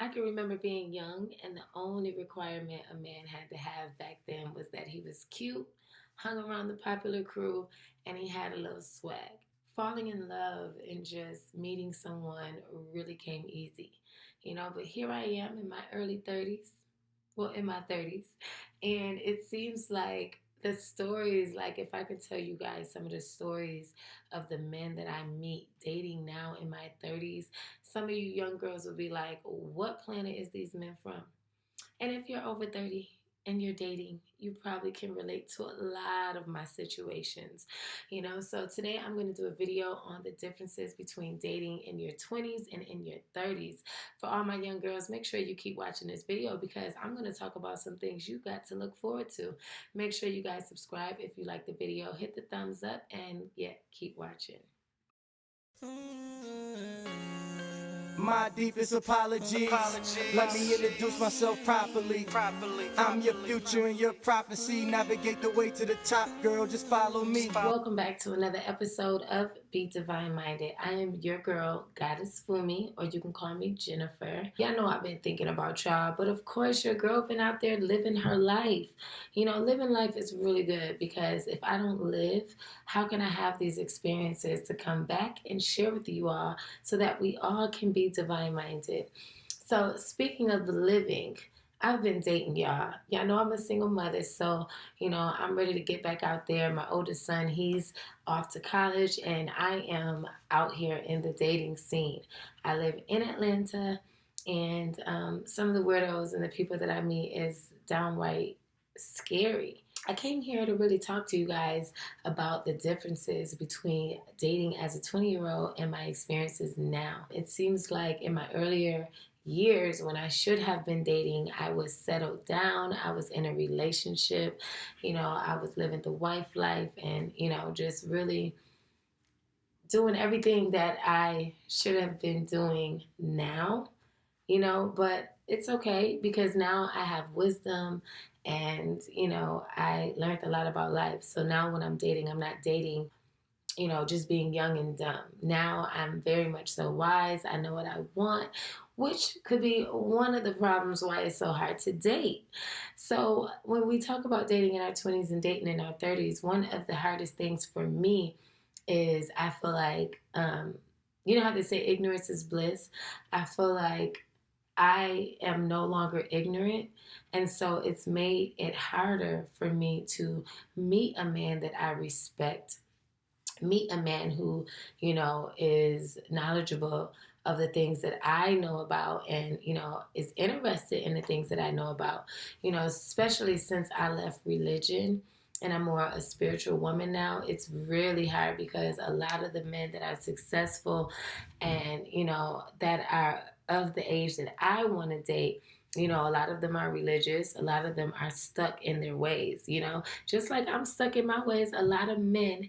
I can remember being young, and the only requirement a man had to have back then was that he was cute, hung around the popular crew, and he had a little swag. Falling in love and just meeting someone really came easy, but here I am in my early 30s, well, in my 30s, and it seems like the stories, like if I could tell you guys some of the stories of the men that I meet dating now in my 30s, some of you young girls will be like, what planet is these men from? And if you're over 30 and you're dating, you probably can relate to a lot of my situations. So today I'm going to do a video on the differences between dating in your 20s and in your 30s. For all my young girls, make sure you keep watching this video because I'm going to talk about some things you got to look forward to. Make sure you guys subscribe if you like the video, hit the thumbs up, and yeah, keep watching. My deepest apologies. Let me introduce myself properly. I'm your future and your prophecy. Navigate the way to the top, girl. Just follow me. Welcome back to another episode of Be Divine Minded. I am your girl, Goddess Fumi, or you can call me Jennifer. Y'all know I've been thinking about y'all, but of course your girl been out there living her life. Living life is really good because if I don't live, how can I have these experiences to come back and share with you all so that we all can be divine minded? So speaking of living, I've been dating y'all. Y'all know I'm a single mother, so I'm ready to get back out there. My oldest son, he's off to college, and I am out here in the dating scene. I live in Atlanta, and some of the weirdos and the people that I meet is downright scary. I came here to really talk to you guys about the differences between dating as a 20-year-old and my experiences now. It seems like in my earlier years when I should have been dating, I was settled down, I was in a relationship, I was living the wife life and, just really doing everything that I should have been doing now, but it's okay because now I have wisdom and, I learned a lot about life. So now when I'm dating, I'm not dating just being young and dumb. Now I'm very much so wise. I know what I want, which could be one of the problems why it's so hard to date. So when we talk about dating in our 20s and dating in our 30s, one of the hardest things for me is I feel like, you know how they say ignorance is bliss? I feel like I am no longer ignorant. And so it's made it harder for me to meet a man that I respect, meet a man who, is knowledgeable of the things that I know about and, is interested in the things that I know about, especially since I left religion and I'm more a spiritual woman now. It's really hard because a lot of the men that are successful and, that are of the age that I want to date, a lot of them are religious. A lot of them are stuck in their ways, just like I'm stuck in my ways. A lot of men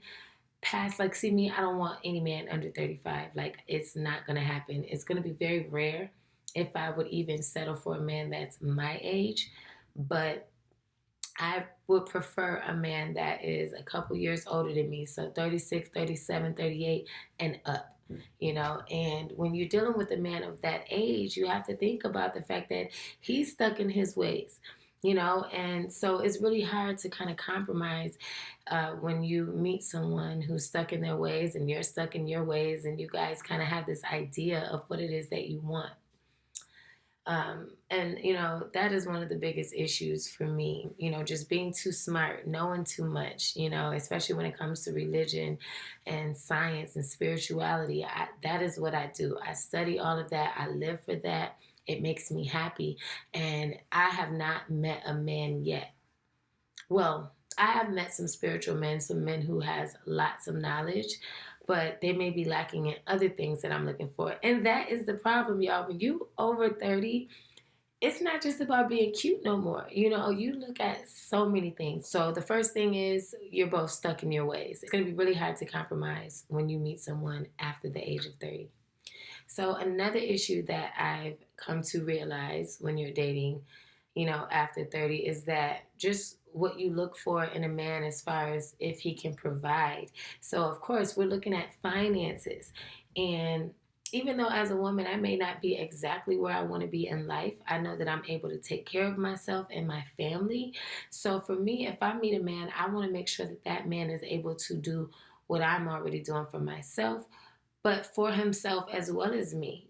past, like, see me, I don't want any man under 35. Like, it's not going to happen. It's going to be very rare if I would even settle for a man that's my age. But I would prefer a man that is a couple years older than me. So 36, 37, 38 and up. And when you're dealing with a man of that age, you have to think about the fact that he's stuck in his ways. And so it's really hard to kind of compromise when you meet someone who's stuck in their ways and you're stuck in your ways and you guys kind of have this idea of what it is that you want. And that is one of the biggest issues for me, just being too smart, knowing too much, especially when it comes to religion and science and spirituality. That is what I do. I study all of that. I live for that. It makes me happy. And I have not met a man yet. Well, I have met some spiritual men, some men who has lots of knowledge, but they may be lacking in other things that I'm looking for. And that is the problem, y'all. When you over 30, it's not just about being cute no more. You look at so many things. So the first thing is you're both stuck in your ways. It's going to be really hard to compromise when you meet someone after the age of 30. So another issue that I've come to realize when you're dating, after 30 is that just what you look for in a man as far as if he can provide. So of course we're looking at finances, and even though as a woman I may not be exactly where I want to be in life, I know that I'm able to take care of myself and my family. So for me, if I meet a man, I want to make sure that that man is able to do what I'm already doing for myself, but for himself as well as me.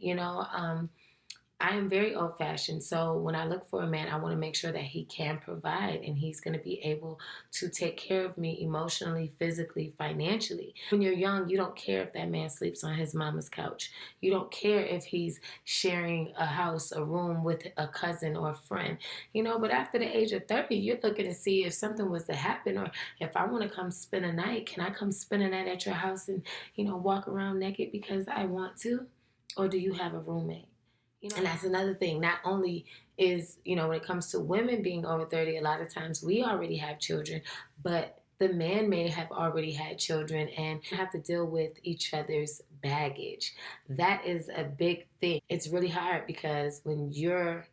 I am very old fashioned. So when I look for a man, I want to make sure that he can provide and he's going to be able to take care of me emotionally, physically, financially. When you're young, you don't care if that man sleeps on his mama's couch. You don't care if he's sharing a house, a room with a cousin or a friend, but after the age of 30, you're looking to see if something was to happen, or if I want to come spend a night, can I come spend a night at your house and, walk around naked because I want to? Or do you have a roommate? And that's another thing. Not only is, when it comes to women being over 30, a lot of times we already have children, but the man may have already had children and have to deal with each other's baggage. That is a big thing. It's really hard because when you're,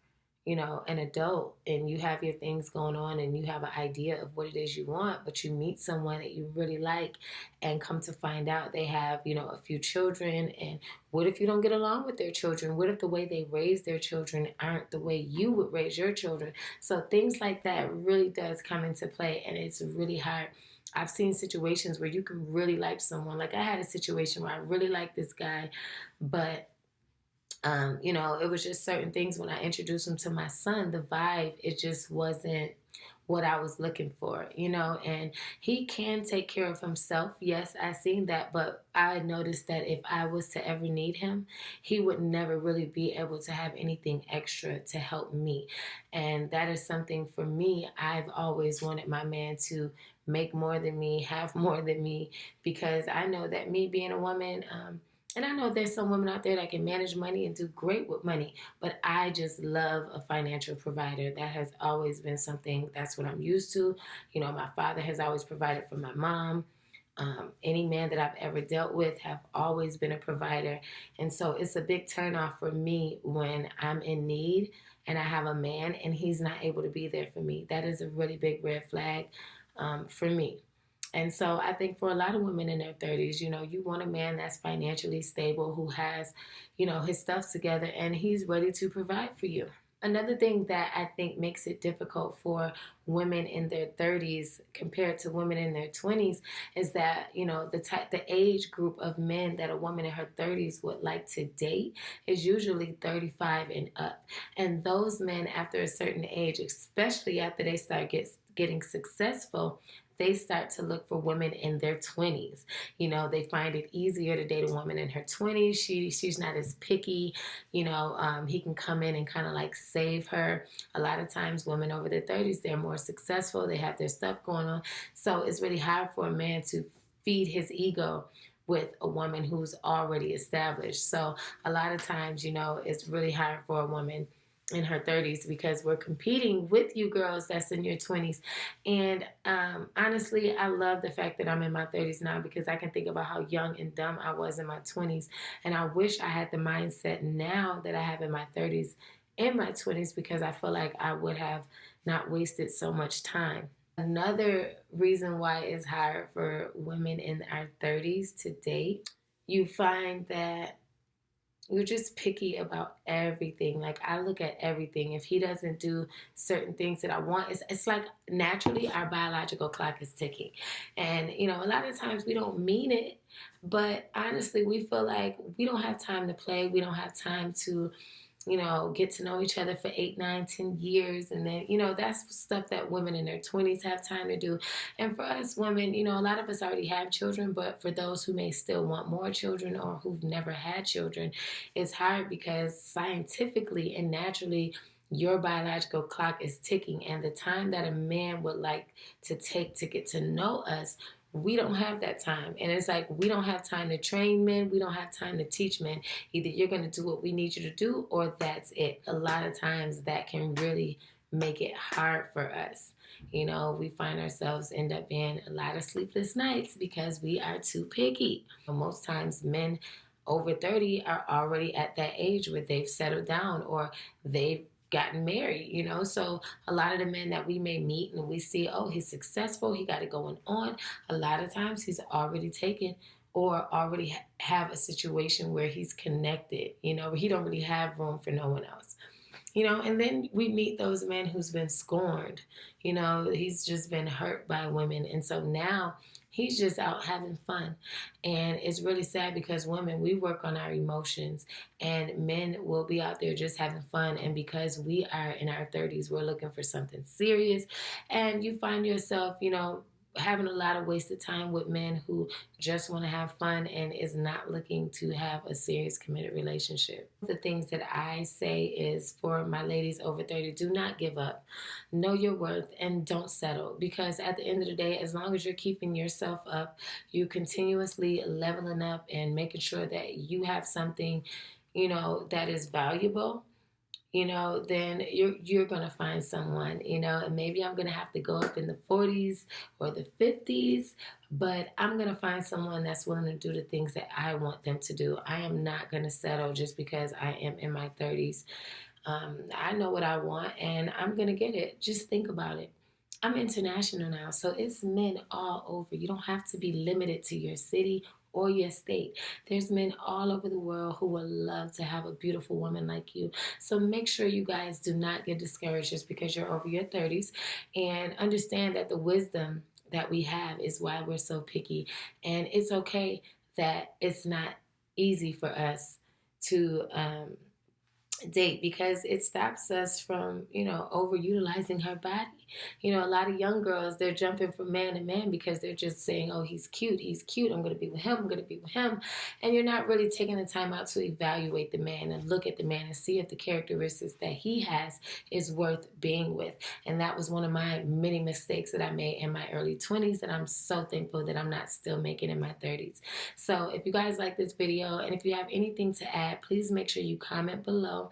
an adult and you have your things going on and you have an idea of what it is you want, but you meet someone that you really like and come to find out they have, a few children. And what if you don't get along with their children? What if the way they raise their children aren't the way you would raise your children? So things like that really does come into play, and it's really hard. I've seen situations where you can really like someone. Like I had a situation where I really liked this guy, but it was just certain things when I introduced him to my son, the vibe, it just wasn't what I was looking for, and he can take care of himself. Yes, I seen that, but I noticed that if I was to ever need him, he would never really be able to have anything extra to help me. And that is something for me. I've always wanted my man to make more than me, have more than me, because I know that me being a woman, and I know there's some women out there that can manage money and do great with money, but I just love a financial provider. That has always been something, that's what I'm used to. My father has always provided for my mom. Any man that I've ever dealt with have always been a provider. And so it's a big turnoff for me when I'm in need and I have a man and he's not able to be there for me. That is a really big red flag for me. And so I think for a lot of women in their 30s, you want a man that's financially stable, who has, his stuff together, and he's ready to provide for you. Another thing that I think makes it difficult for women in their 30s compared to women in their 20s is that, the age group of men that a woman in her 30s would like to date is usually 35 and up. And those men after a certain age, especially after they start getting successful, they start to look for women in their 20s. They find it easier to date a woman in her 20s. She's not as picky. He can come in and kind of like save her. A lot of times women over their 30s, they're more successful. They have their stuff going on. So it's really hard for a man to feed his ego with a woman who's already established. So a lot of times, it's really hard for a woman in her 30s because we're competing with you girls that's in your 20s. And honestly, I love the fact that I'm in my 30s now because I can think about how young and dumb I was in my 20s. And I wish I had the mindset now that I have in my 30s in my 20s, because I feel like I would have not wasted so much time. Another reason why it's hard for women in our 30s to date, you find that we're just picky about everything. Like I look at everything. If he doesn't do certain things that I want, it's like naturally our biological clock is ticking. And, a lot of times we don't mean it, but honestly, we feel like we don't have time to play. We don't have time to, get to know each other for 8, 9, 10 years. And then, that's stuff that women in their 20s have time to do. And for us women, a lot of us already have children, but for those who may still want more children or who've never had children, it's hard because scientifically and naturally, your biological clock is ticking. And the time that a man would like to take to get to know us, we don't have that time. And it's like we don't have time to train men. We don't have time to teach men. Either you're going to do what we need you to do or that's it. A lot of times that can really make it hard for us. We find ourselves end up being a lot of sleepless nights because we are too picky. Most times men over 30 are already at that age where they've settled down or they've gotten married, so a lot of the men that we may meet and we see, oh, he's successful, he got it going on, a lot of times he's already taken or already have a situation where he's connected, where he don't really have room for no one else. And then we meet those men who's been scorned. He's just been hurt by women. And so now he's just out having fun. And it's really sad because women, we work on our emotions, and men will be out there just having fun. And because we are in our 30s, we're looking for something serious. And you find yourself, having a lot of wasted time with men who just want to have fun and is not looking to have a serious committed relationship. The things that I say is, for my ladies over 30, do not give up. Know your worth and don't settle, because at the end of the day, as long as you're keeping yourself up, you continuously leveling up and making sure that you have something, that is valuable, then you're gonna find someone, and maybe I'm gonna have to go up in the 40s or the 50s, but I'm gonna find someone that's willing to do the things that I want them to do. I am not gonna settle just because I am in my 30s. I know what I want, and I'm gonna get it. Just think about it. I'm international now, so it's men all over. You don't have to be limited to your city or your state. There's men all over the world who would love to have a beautiful woman like you. So make sure you guys do not get discouraged just because you're over your 30s, and understand that the wisdom that we have is why we're so picky. And it's okay that it's not easy for us to date, because it stops us from, overutilizing her body. A lot of young girls, they're jumping from man to man because they're just saying, oh, he's cute, I'm going to be with him, I'm going to be with him. And you're not really taking the time out to evaluate the man and look at the man and see if the characteristics that he has is worth being with. And that was one of my many mistakes that I made in my early 20s that I'm so thankful that I'm not still making in my 30s. So if you guys like this video, and if you have anything to add, please make sure you comment below.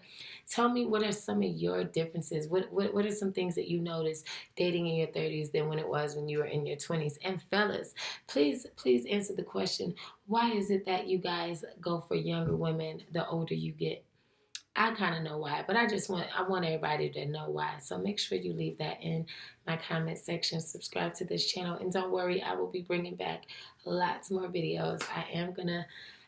Tell me, what are some of your differences? What are some things that you noticed dating in your 30s than when it was when you were in your 20s? And fellas, please answer the question, why is it that you guys go for younger women the older you get? I kind of know why, but I want everybody to know why. So make sure you leave that in my comment section. Subscribe to this channel, and don't worry, I will be bringing back lots more videos. I am gonna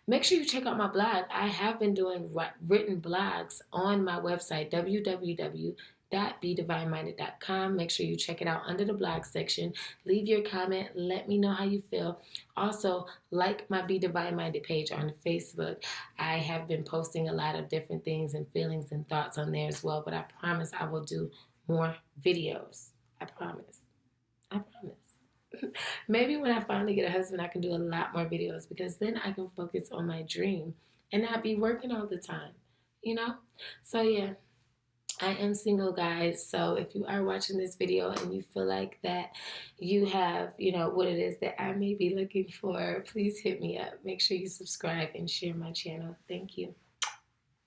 make sure you check out my blog. I have been doing written blogs on my website, www.bedivineminded.com. Make sure you check it out under the blog section. Leave your comment. Let me know how you feel. Also, like my Be Divine Minded page on Facebook. I have been posting a lot of different things and feelings and thoughts on there as well, but I promise I will do more videos. I promise. I promise. Maybe when I finally get a husband, I can do a lot more videos, because then I can focus on my dream and not be working all the time, So yeah, I am single, guys. So if you are watching this video and you feel like that you have, what it is that I may be looking for, please hit me up. Make sure you subscribe and share my channel. Thank you.